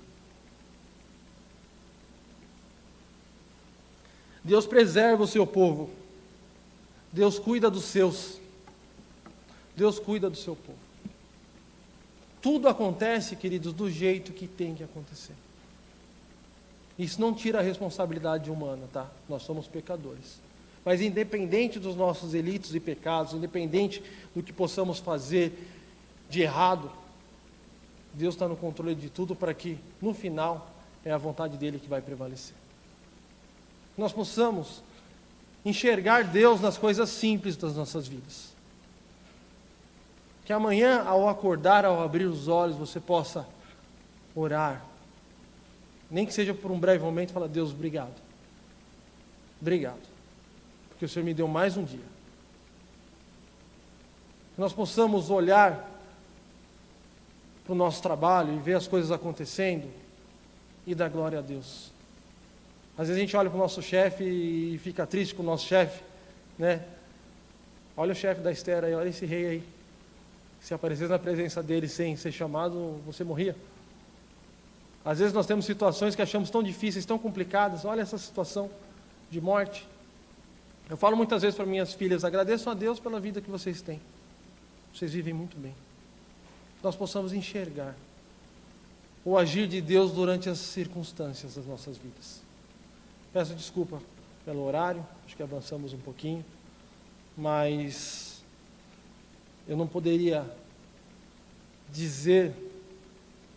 Deus preserva o seu povo. Deus cuida dos seus. Deus cuida do seu povo. Tudo acontece, queridos, do jeito que tem que acontecer. Isso não tira a responsabilidade humana, tá? Nós somos pecadores. Mas independente dos nossos delitos e pecados, independente do que possamos fazer de errado, Deus está no controle de tudo para que, no final, é a vontade dele que vai prevalecer. Nós possamos enxergar Deus nas coisas simples das nossas vidas. Que amanhã, ao acordar, ao abrir os olhos, você possa orar. Nem que seja por um breve momento, e falar: Deus, obrigado. Obrigado. Porque o Senhor me deu mais um dia. Que nós possamos olhar para o nosso trabalho e ver as coisas acontecendo e dar glória a Deus. Às vezes a gente olha para o nosso chefe e fica triste com o nosso chefe, né? Olha o chefe da Esther aí, olha esse rei aí. Se aparecesse na presença dele sem ser chamado, você morria. Às vezes nós temos situações que achamos tão difíceis, tão complicadas. Olha essa situação de morte. Eu falo muitas vezes para minhas filhas: agradeçam a Deus pela vida que vocês têm. Vocês vivem muito bem. Nós possamos enxergar o agir de Deus durante as circunstâncias das nossas vidas. Peço desculpa pelo horário, acho que avançamos um pouquinho, mas eu não poderia dizer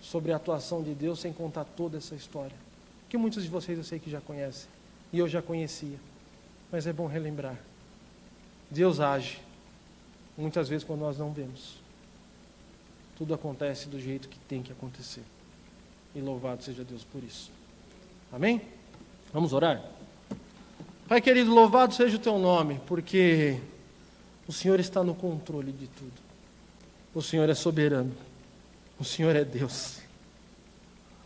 sobre a atuação de Deus sem contar toda essa história, que muitos de vocês eu sei que já conhecem, e eu já conhecia, mas é bom relembrar. Deus age, muitas vezes quando nós não vemos. Tudo acontece do jeito que tem que acontecer. E louvado seja Deus por isso. Amém? Vamos orar? Pai querido, louvado seja o teu nome, porque o Senhor está no controle de tudo. O Senhor é soberano. O Senhor é Deus.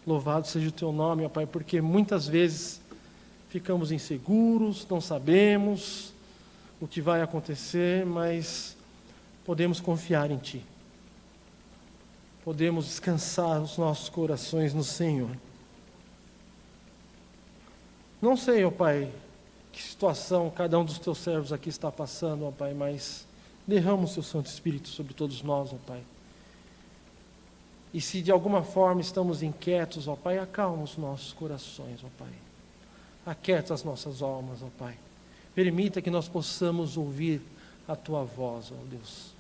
Louvado seja o teu nome, ó Pai, porque muitas vezes ficamos inseguros, não sabemos o que vai acontecer, mas podemos confiar em Ti. Podemos descansar os nossos corações no Senhor. Não sei, ó Pai, que situação cada um dos teus servos aqui está passando, ó Pai, mas derrama o seu Santo Espírito sobre todos nós, ó Pai. E se de alguma forma estamos inquietos, ó Pai, acalma os nossos corações, ó Pai. Aquieta as nossas almas, ó Pai. Permita que nós possamos ouvir a Tua voz, ó Deus.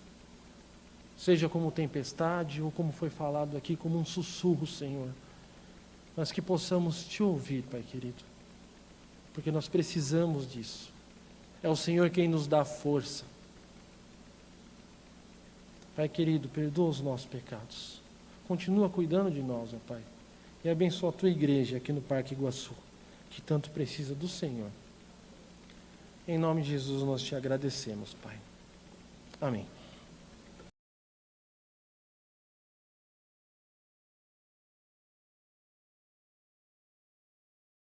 Seja como tempestade ou como foi falado aqui, como um sussurro, Senhor. Mas que possamos Te ouvir, Pai querido. Porque nós precisamos disso. É o Senhor quem nos dá força. Pai querido, perdoa os nossos pecados. Continua cuidando de nós, ó Pai. E abençoa a Tua igreja aqui no Parque Iguaçu, que tanto precisa do Senhor. Em nome de Jesus nós Te agradecemos, Pai. Amém.